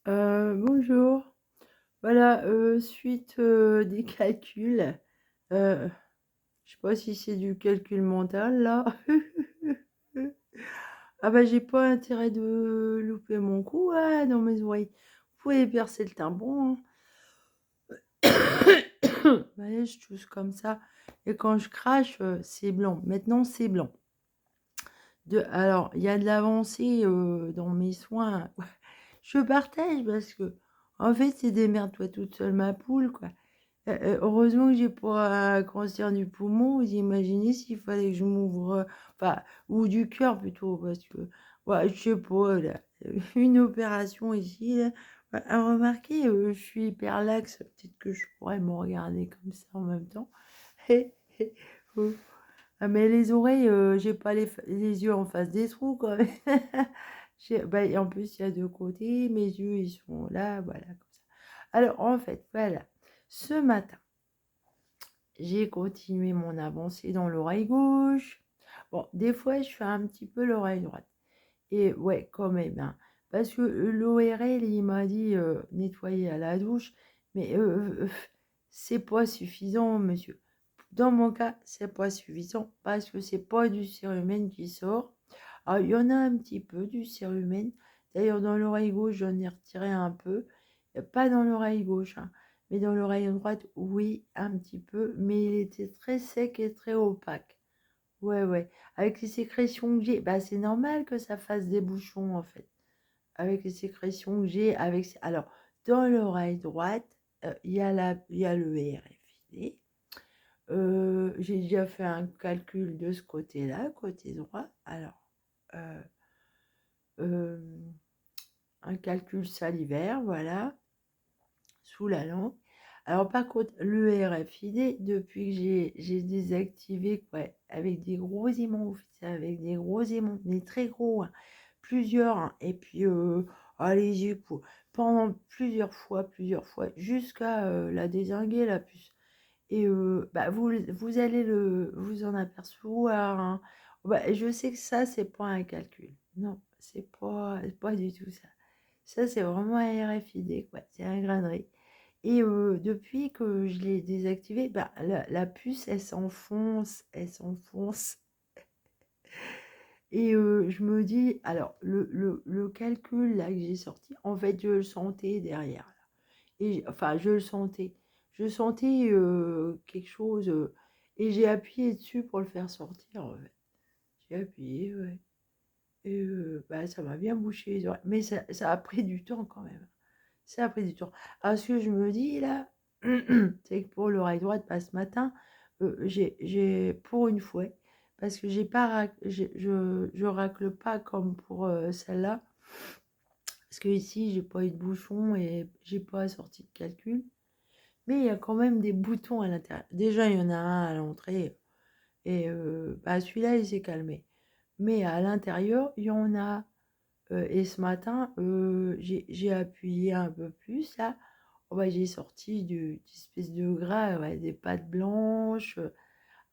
Bonjour. Voilà, suite, des calculs, heu, je sais pas si c'est du calcul mental là. Ah bah, j'ai pas intérêt de louper mon coup, ah, dans mes oreilles. Vous pouvez percer le timbron, hein. Ouais, je tousse comme ça et quand je crache, c'est blanc. Maintenant, c'est blanc. Alors, il y a de l'avancée, dans mes soins. Je partage parce que en fait, c'est démerde-toi toute seule ma poule, quoi. Heureusement que j'ai pas un cancer du poumon. Vous imaginez s'il fallait que je m'ouvre, enfin, ou du cœur plutôt parce que, ouais, je sais pas là, une opération ici là. Bah, remarquez, je suis hyper laxe, peut-être que je pourrais me regarder comme ça en même temps. Oh. Ah mais les oreilles, j'ai pas les yeux en face des trous quand même. Bah, et en plus, il y a 2 côtés, mes yeux, ils sont là, voilà, comme ça. Alors en fait, voilà, ce matin, j'ai continué mon avancée dans l'oreille gauche. Bon, des fois, je fais un petit peu l'oreille droite et ouais, quand même, hein, parce que, l'ORL, il m'a dit, nettoyer à la douche, mais, c'est pas suffisant, monsieur. Dans mon cas, c'est pas suffisant parce que c'est pas du cérumen qui sort. Alors, il y en a un petit peu du cérumen. D'ailleurs, dans l'oreille gauche, j'en ai retiré un peu. Pas dans l'oreille gauche, hein, mais dans l'oreille droite, oui, un petit peu, mais il était très sec et très opaque. Ouais, ouais. Avec les sécrétions que j'ai, bah, c'est normal que ça fasse des bouchons, en fait. Avec les sécrétions que j'ai, alors, dans l'oreille droite, il y a le RFID. J'ai déjà fait un calcul de ce côté-là, côté droit. Alors, heu, hem, un calcul salivaire, voilà, sous la langue. Alors par contre, le RFID, depuis que j'ai désactivé, ouais, avec des gros aimants, c'est avec des gros aimants, mais très gros, hein, plusieurs, hein, et puis, allez-y, pendant plusieurs fois, jusqu'à, la dézinguer, la puce. Et bah, vous allez vous en apercevoir, hein. Bah, je sais que ça, c'est pas un calcul. Non, c'est pas du tout ça. Ça, c'est vraiment un RFID, quoi, c'est un grain de riz et depuis que je l'ai désactivé, bah, la puce, elle s'enfonce et je me dis alors le calcul là que j'ai sorti, en fait, je le sentais derrière là et enfin, je le sentais. Je sentais, quelque chose, et j'ai appuyé dessus pour le faire sortir, en fait. J'ai appuyé, ouais et bah, ça m'a bien bouché les oreilles, mais ça a pris du temps quand même. Ça a pris du temps. Alors ce que je me dis là, c'est que pour l'oreille droite, bah, ce matin, j'ai pour une fois, parce que j'ai pas rac je racle pas comme pour, celle-là, parce qu'ici j'ai pas eu de bouchon et j'ai pas sorti de calcul. Mais il y a quand même des boutons à l'intérieur. Déjà, il y en a un à l'entrée et bah, celui-là, il s'est calmé. Mais à l'intérieur, il y en a, et ce matin, j'ai appuyé un peu plus là. Oh bah, j'ai sorti d'espèce de gras, ouais, des pâtes blanches,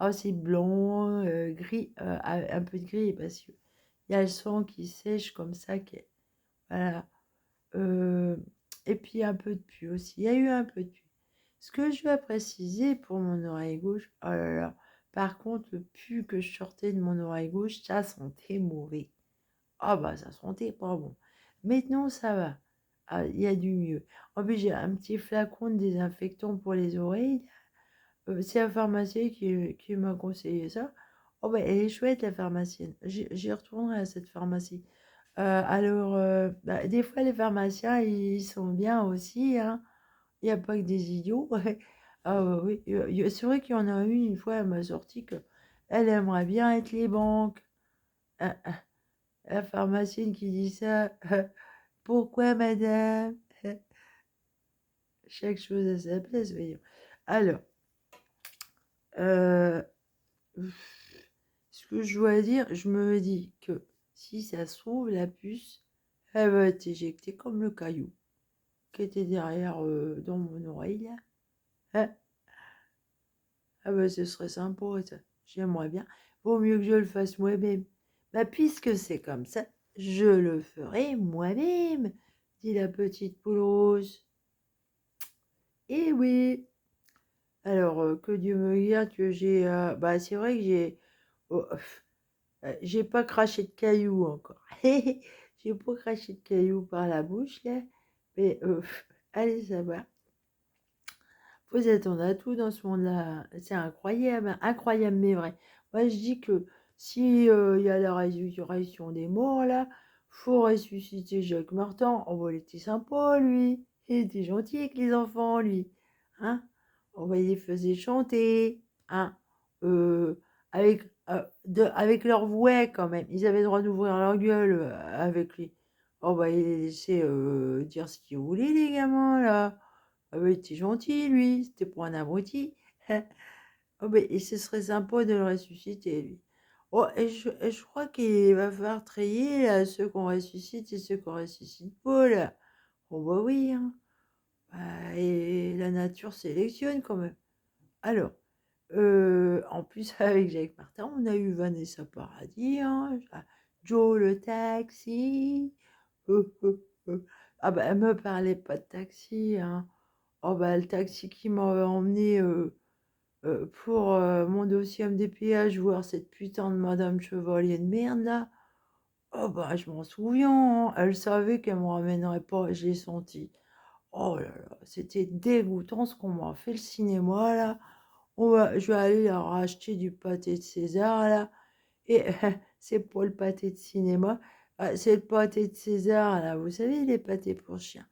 ah, c'est blanc, gris, un peu de gris parce qu'il y a le sang qui sèche comme ça qui est voilà, heu et puis un peu de pus aussi. Il y a eu un peu de pus. Ce que je dois préciser pour mon oreille gauche, oh là là, par contre, le pus que je sortais de mon oreille gauche, ça sentait mauvais. Ah bah, ça sentait pas bon. Maintenant, ça va. Ah, il y a du mieux. En plus, j'ai un petit flacon de désinfectant pour les oreilles. C'est la pharmacienne qui m'a conseillé ça. Oh bah, elle est chouette, la pharmacienne. J'y retournerai à cette pharmacie. Alors, bah, des fois, les pharmaciens, ils sont bien aussi, hein. Il y a pas que des idiots. Ah bah, oui, c'est vrai qu'il y en a une fois, elle m'a sorti que elle aimerait bien être les banques. Ah, ah, la pharmacienne qui dit ça. Pourquoi madame? Chaque chose à sa place, voyons. Alors, heu, ce que je dois dire, je me dis que si ça se trouve, la puce, elle va être éjectée comme le caillou qui était derrière, dans mon oreille là. Hein? Ah bah, ce serait sympa ça, j'aimerais bien. Vaut mieux que je le fasse moi-même. Bah, puisque c'est comme ça, je le ferai moi-même. dit la petite poule rose. Eh oui. Alors, que Dieu me garde que j'ai... bah, c'est vrai que j'ai pas craché de cailloux encore. J'ai pas craché de cailloux par la bouche, là. Mais, allez savoir. Faut s'attendre à tout dans ce monde-là. C'est incroyable, hein, incroyable, mais vrai. Moi, je dis que si il y a la résurrection des morts, là, faut ressusciter Jacques Martin. Oh, bah, il était sympa, lui. Il était gentil avec les enfants, lui. Hein? On va les faisait chanter. Hein? Euh, avec leur voix, quand même. Ils avaient le droit d'ouvrir leur gueule avec lui. Oh, bah, il les laissait dire ce qu'ils voulaient, les gamins, là. Ah bah, il était gentil, lui, c'était pour un abruti. Oh, bah, et ce serait sympa de le ressusciter, lui. Oh, et je crois qu'il va falloir trier là, ceux qu'on ressuscite et ceux qu'on ressuscite pas, là. Oh, bah oui, hein. Bah, et la nature sélectionne quand même. Alors, en plus, avec Jacques Martin, on a eu Vanessa Paradis, hein, Joe le taxi. Ah bah, elle me parlait pas de taxi, hein. Oh bah, le taxi qui m'avait emmené pour mon dossier MDPH voir cette putain de Madame Chevalier de merde là. Oh bah, je m'en souviens, hein. Elle savait qu'elle me ramènerait pas, je l'ai senti. Oh là là, c'était dégoûtant ce qu'on m'a fait le cinéma là. Je vais aller leur racheter du pâté de César là. Et c'est pas le pâté de cinéma, c'est le pâté de César là. Vous savez, les pâtés pour chiens.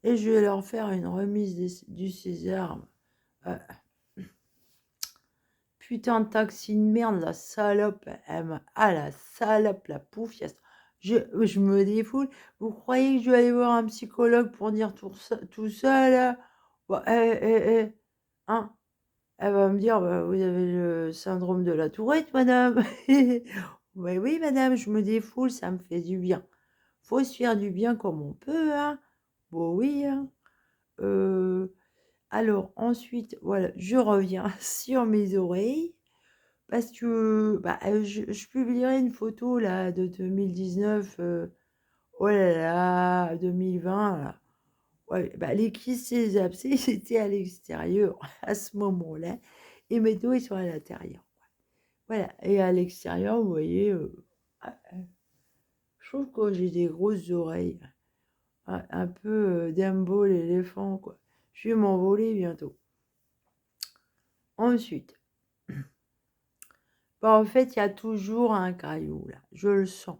Et je vais leur faire une remise du César. Euh, Putain de taxi de merde, la salope. La salope, la poufiasse. Je me défoule. Vous croyez que je vais aller voir un psychologue pour dire tout ça, là? Bah, hein? Elle va me dire, bah, vous avez le syndrome de la Tourette, madame. Ouais, oui, madame, je me défoule, ça me fait du bien. Faut se faire du bien comme on peut, hein. Bon, oui, hein. Euh, alors, ensuite, voilà, je reviens sur mes oreilles. Parce que bah, je publierai une photo là de 2019. Oh là là, 2020. Là. Ouais, bah, les kisses et les abcès, c'était à l'extérieur à ce moment-là. Et mes dos, ils sont à l'intérieur. Voilà. Et à l'extérieur, vous voyez, je trouve que j'ai des grosses oreilles. Un peu Dumbo l'éléphant, quoi. Je vais m'envoler bientôt. Ensuite, bah, en fait, il y a toujours un caillou là. Je le sens.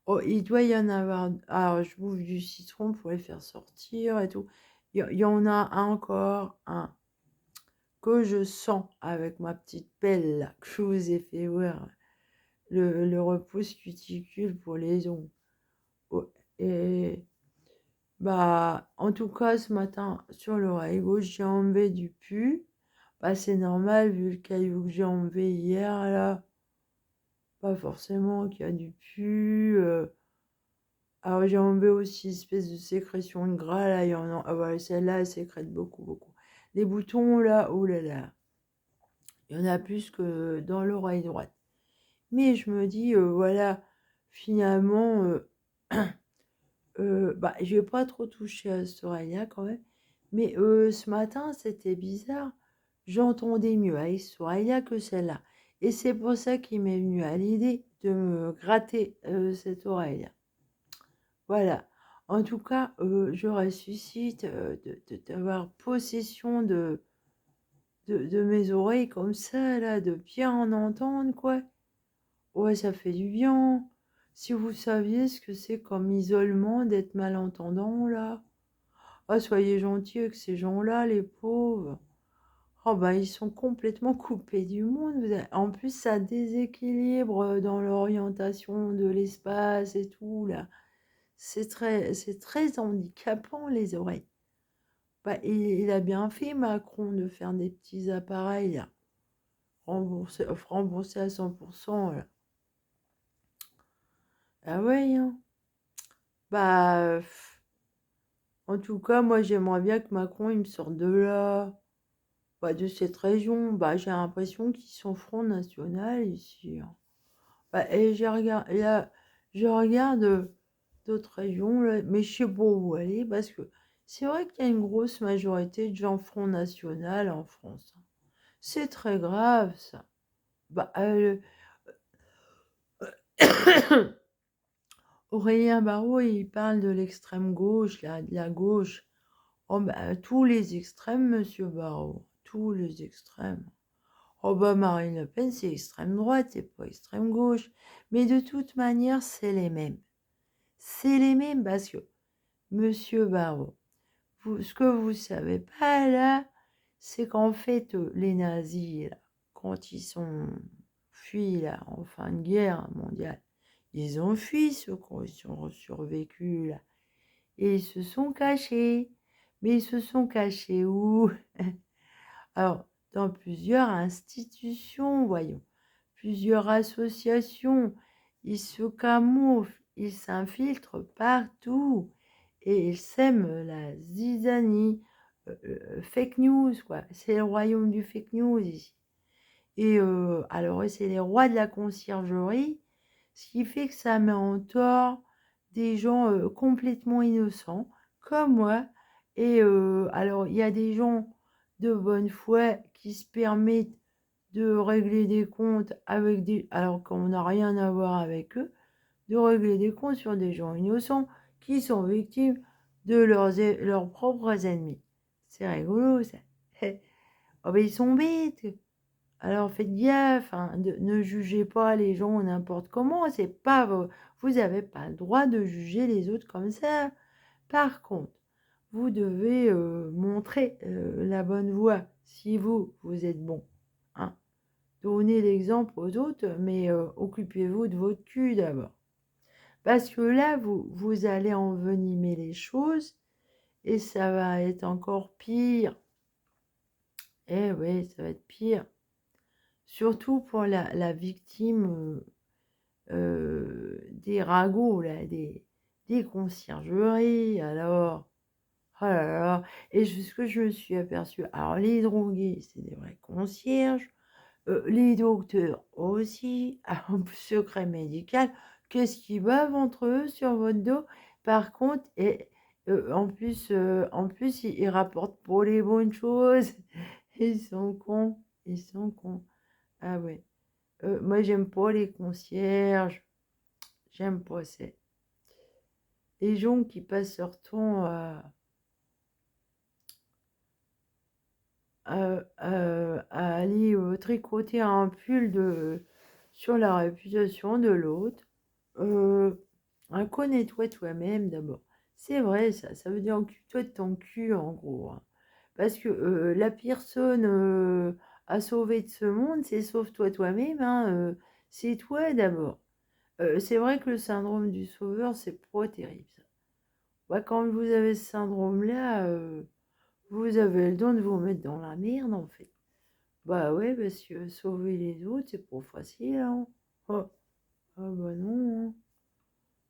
Oh, il doit y en avoir. Alors, je bouffe du citron pour les faire sortir et tout. Il y en a encore un que je sens avec ma petite pelle là, que je vous ai fait voir. Le repousse cuticule pour les ongles. Oh, et bah, en tout cas, ce matin, sur l'oreille gauche, j'ai enlevé du pu. Bah, c'est normal vu le caillou que j'ai enlevé hier là. Pas forcément qu'il y a du pu. Alors j'ai enlevé aussi une espèce de sécrétion de gras là, il y en a. Ah ouais, celle-là, elle sécrète beaucoup, beaucoup. Les boutons là, oh là là, il y en a plus que dans l'oreille droite. Mais je me dis, voilà, finalement, bah, je vais pas trop toucher à cette oreille-là quand même. Mais ce matin, c'était bizarre. J'entendais mieux avec cette oreille-là que celle-là. Et c'est pour ça qu'il m'est venu à l'idée de me gratter cette oreille-là. Voilà. En tout cas, je ressuscite d'avoir possession de mes oreilles comme ça, là, de bien en entendre, quoi. Ouais, ça fait du bien. Si vous saviez ce que c'est comme isolement d'être malentendant, là. Ah, soyez gentils avec ces gens-là, les pauvres. Oh, bah, ils sont complètement coupés du monde. En plus, ça déséquilibre dans l'orientation de l'espace et tout, là. C'est très handicapant, les oreilles. Bah, il a bien fait, Macron, de faire des petits appareils, là, remboursés à 100%. Là. Ah ouais, hein. Bah, en tout cas, moi, j'aimerais bien que Macron, il me sorte de là, bah, de cette région. Bah, j'ai l'impression qu'ils sont Front National ici. Hein. Bah, et je regarde, là, je regarde. d'autres régions, là, mais je sais pas où aller parce que c'est vrai qu'il y a une grosse majorité de gens Front National en France, hein. C'est très grave ça. Bah, Aurélien Barraud, il parle de l'extrême gauche, là, de la gauche. Oh bah, tous les extrêmes, monsieur Barraud, tous les extrêmes. Oh bah, Marine Le Pen, c'est extrême droite, c'est pas extrême gauche. Mais de toute manière, c'est les mêmes. C'est les mêmes parce que, monsieur Barraud, ce que vous savez pas là, c'est qu'en fait, les nazis, là, quand ils sont fuis là, en fin de guerre mondiale, ils ont fui ceux qui ont survécu là. Et ils se sont cachés. Mais ils se sont cachés où? Alors, dans plusieurs institutions, voyons, plusieurs associations. Ils se camouflent, ils s'infiltrent partout et ils sèment la zizanie, fake news, quoi. C'est le royaume du fake news ici. Et alors, c'est les rois de la conciergerie, ce qui fait que ça met en tort des gens complètement innocents, comme moi. Et alors, il y a des gens de bonne foi qui se permettent de régler des comptes avec des... alors qu'on n'a rien à voir avec eux, de régler des comptes sur des gens innocents qui sont victimes de leurs propres ennemis. C'est rigolo, ça. Oh, ben, ils sont bêtes. Alors faites gaffe, hein, ne jugez pas les gens n'importe comment, c'est pas vous n'avez pas le droit de juger les autres comme ça. Par contre, vous devez montrer la bonne voie si vous êtes bon, hein. Donnez l'exemple aux autres, mais occupez-vous de votre cul d'abord. Parce que là, vous allez envenimer les choses et ça va être encore pire. Eh oui, ça va être pire. Surtout pour la victime des ragots, là, des conciergeries, alors. Oh là là. Et ce que je me suis aperçue, alors les drogués, c'est des vrais concierges, les docteurs aussi, en secret médical, qu'est-ce qu'ils bavent entre eux sur votre dos? Par contre, et en plus ils rapportent pour les bonnes choses. Ils sont cons, ils sont cons. Ah ouais. Moi, j'aime pas les concierges. J'aime pas. C'est les gens qui passent leur temps à aller tricoter un pull sur la réputation de l'autre. Connais-toi toi-même d'abord. C'est vrai, ça veut dire occupe-toi de ton cul, en gros, hein. Parce que la personne à sauver de ce monde, c'est sauve-toi toi-même, hein, c'est toi d'abord. C'est vrai que le syndrome du sauveur, c'est pas terrible, ça. Ouais, quand vous avez ce syndrome-là, vous avez le don de vous mettre dans la merde, en fait. Bah ouais, parce que sauver les autres, c'est pas facile, hein. Oh, ah bah non,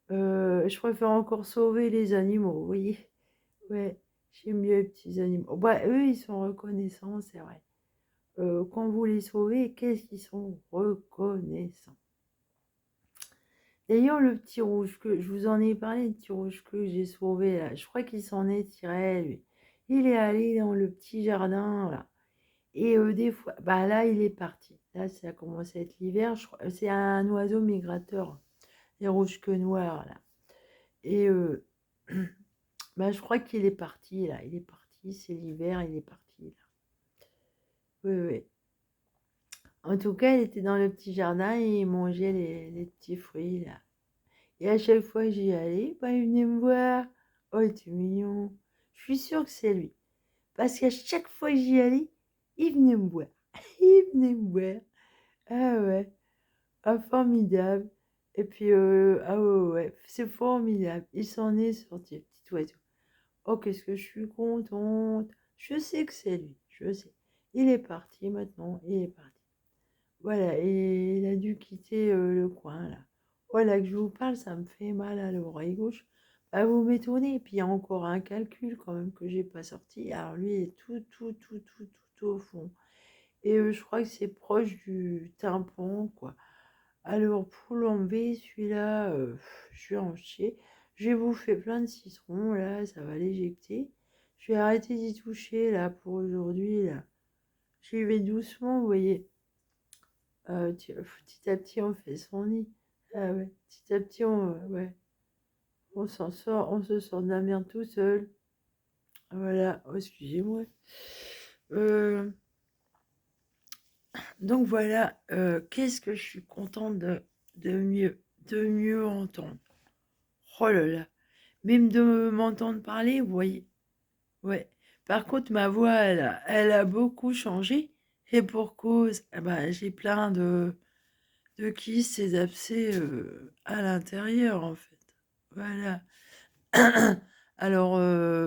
hein. Je préfère encore sauver les animaux, vous voyez. Ouais, j'aime mieux les petits animaux. Bah, eux, ils sont reconnaissants, c'est vrai. Quand vous les sauvez, qu'est-ce qu'ils sont reconnaissants. D'ailleurs, le petit rouge que je vous en ai parlé, le petit rouge que j'ai sauvé là, je crois qu'il s'en est tiré, lui. Il est allé dans le petit jardin là. Et des fois, bah là, il est parti. Là, ça a commencé à être l'hiver. C'est un oiseau migrateur, les rouges que noirs là. Et bah, je crois qu'il est parti là. Il est parti. C'est l'hiver. Il est parti là. Oui, oui. En tout cas, il était dans le petit jardin et il mangeait les petits fruits là. Et à chaque fois que j'y allais, bah, il venait me voir. Oh, il était mignon. Je suis sûre que c'est lui. Parce qu'à chaque fois que j'y allais, il venait me voir. Il venait me voir. Ah ouais. Ah, formidable. Et puis, ah ouais, ouais, c'est formidable. Il s'en est sorti, le petit oiseau. Oh, qu'est-ce que je suis contente. Je sais que c'est lui. Je sais. Il est parti maintenant. Il est parti. Voilà. Et il a dû quitter le coin, là. Voilà que je vous parle, ça me fait mal à l'oreille gauche. Bah, vous m'étonnez. Et puis, il y a encore un calcul quand même que j'ai pas sorti. Alors, lui, il est tout au fond. Et je crois que c'est proche du tympan, quoi. Alors, pour l'enlever, celui-là, je vais en chier. J'ai bouffé plein de citron, là, ça va l'éjecter. Je vais arrêter d'y toucher, là, pour aujourd'hui, là. J'y vais doucement, vous voyez. Petit à petit, on fait son nid. Ah ouais, petit à petit, ouais, on s'en sort, on se sort de la merde tout seul. Voilà, oh, excusez-moi. Euh, donc voilà, qu'est-ce que je suis contente de mieux entendre. Oh là là, même de m'entendre parler, vous voyez. Ouais. Par contre, ma voix, elle a beaucoup changé. Et pour cause, eh ben, j'ai plein de kystes et d'abcès à l'intérieur, en fait. Voilà. Alors,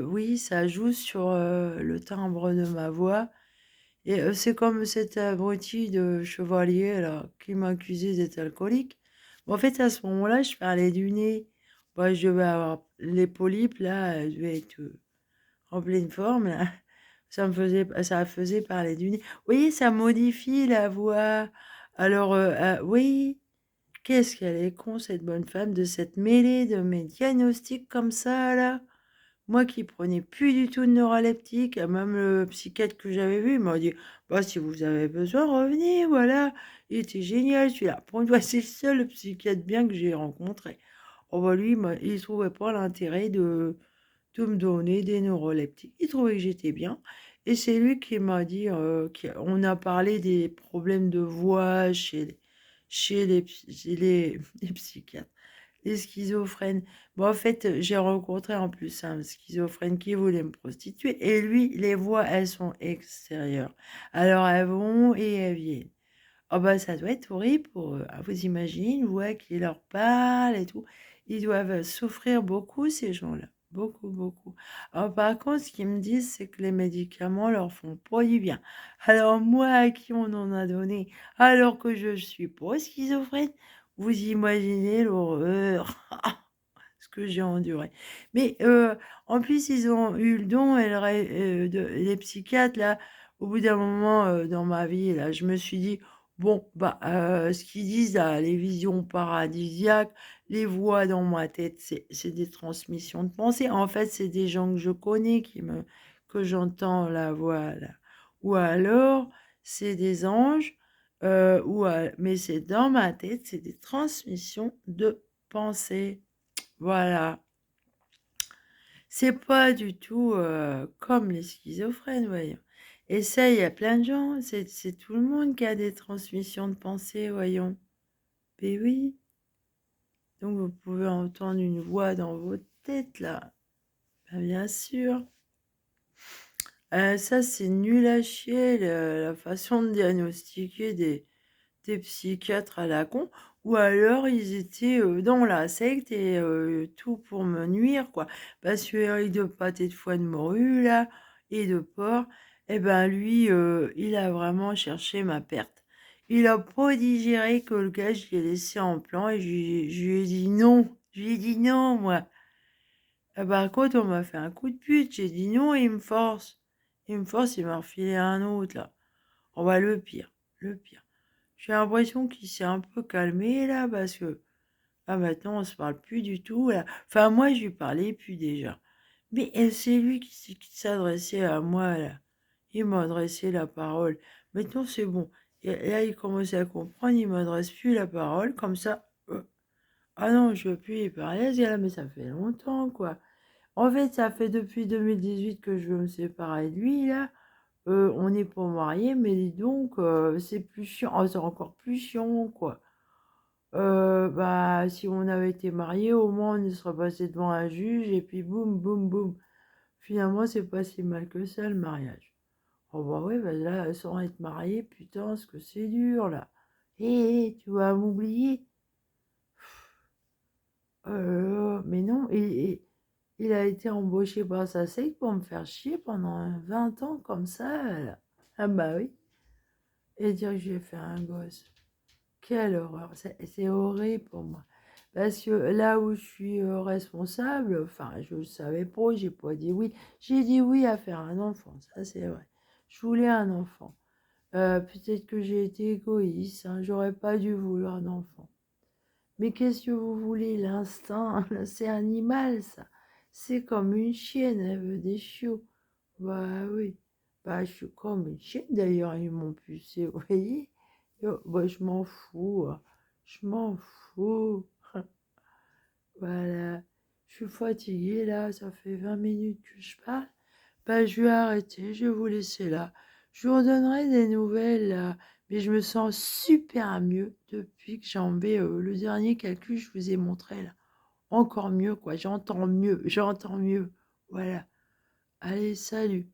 oui, ça joue sur le timbre de ma voix. Et c'est comme cet abruti de chevalier là, qui m'accusait d'être alcoolique. Bon, en fait, à ce moment-là, je parlais du nez. Bah, je devais avoir les polypes, là, elles devaient être en pleine forme, là. Ça me faisait parler du nez. Vous voyez, ça modifie la voix. Alors, oui, qu'est-ce qu'elle est con, cette bonne femme, de cette mêlée de mes diagnostics comme ça, là. Moi qui prenais plus du tout de neuroleptique, même le psychiatre que j'avais vu, il m'a dit, bah, si vous avez besoin, revenez, voilà. Il était génial, celui-là. Pour une fois, c'est le seul psychiatre bien que j'ai rencontré. Oh, bah, lui, il trouvait pas l'intérêt de me donner des neuroleptiques. Il trouvait que j'étais bien. Et c'est lui qui m'a dit, on a parlé des problèmes de voix chez les psychiatres, les schizophrènes. Bon, en fait, j'ai rencontré en plus un schizophrène qui voulait me prostituer. Et lui, les voix, elles sont extérieures. Alors, elles vont et elles viennent. Oh bah, ça doit être horrible pour eux. Ah, vous imaginez une voix qui leur parle et tout. Ils doivent souffrir beaucoup, ces gens-là. Beaucoup, beaucoup. Alors, par contre, ce qu'ils me disent, c'est que les médicaments leur font pas du bien. Alors, moi, à qui on en a donné, alors que je suis pas schizophrène, vous imaginez l'horreur, ce que j'ai enduré. Mais en plus, ils ont eu le don, les psychiatres, là, au bout d'un moment dans ma vie, là, je me suis dit, bon, bah, ce qu'ils disent, là, les visions paradisiaques, les voix dans ma tête, c'est des transmissions de pensée. En fait, c'est des gens que je connais que j'entends la voix, là. Ou alors, c'est des anges, mais c'est dans ma tête, c'est des transmissions de pensée. Voilà. C'est pas du tout comme les schizophrènes, voyons. Et ça, il y a plein de gens, c'est tout le monde qui a des transmissions de pensée, voyons. Mais oui. Donc vous pouvez entendre une voix dans votre tête, là. Ben, bien sûr. Ça, c'est nul à chier, la façon de diagnostiquer des psychiatres à la con, ou alors ils étaient dans la secte et tout pour me nuire, quoi. Parce que Eric de pâté de foie de morue, là, et de porc, eh ben lui, il a vraiment cherché ma perte. Il a pas digéré que le gars, je l'ai laissé en plan et je lui ai dit non. Je lui ai dit non, moi. Par contre, on m'a fait un coup de pute. J'ai dit non et il me force. Il me force, il m'a refilé un autre, là. On va le pire, le pire. J'ai l'impression qu'il s'est un peu calmé là parce que maintenant on se parle plus du tout là. Enfin moi je lui parlais plus déjà. Mais c'est lui qui s'adressait à moi là. Il m'a adressé la parole. Maintenant c'est bon. Et là il commençait à comprendre, il m'adresse plus la parole comme ça. Ah non, je veux plus y parler à ce gars-là, mais ça fait longtemps quoi. En fait ça fait depuis 2018 que je veux me séparer de lui là. On n'est pas mariés, mais dis donc, c'est plus chiant. Oh, c'est encore plus chiant, quoi. Bah, si on avait été mariés, au moins on y serait passé devant un juge, et puis boum, boum, boum. Finalement, c'est pas si mal que ça, le mariage. Oh, bah ouais, bah là, sans être marié, putain, ce que c'est dur, là. Hé, tu vas m'oublier. Mais non, il a été embauché par sa secte pour me faire chier pendant 20 ans, comme ça, là. Ah bah oui. Et dire que j'ai fait un gosse. Quelle horreur, c'est horrible pour moi. Parce que là où je suis responsable, enfin, je ne savais pas, j'ai pas dit oui. J'ai dit oui à faire un enfant, ça c'est vrai. Je voulais un enfant. Peut-être que j'ai été égoïste, hein, j'aurais pas dû vouloir d'enfant. Mais qu'est-ce que vous voulez? L'instinct, c'est animal, ça. C'est comme une chienne, elle veut des chiots. Bah oui. Bah, je suis comme une chienne, d'ailleurs, ils m'ont pucé, vous voyez? Bah, je m'en fous, hein. Je m'en fous. Voilà. Je suis fatiguée, là, ça fait 20 minutes que je parle. Bah, je vais arrêter, je vais vous laisser là. Je vous redonnerai des nouvelles, là. Mais je me sens super mieux depuis que j'ai enlevé le dernier calcul que je vous ai montré, là. Encore mieux, quoi. J'entends mieux, j'entends mieux. Voilà. Allez, salut.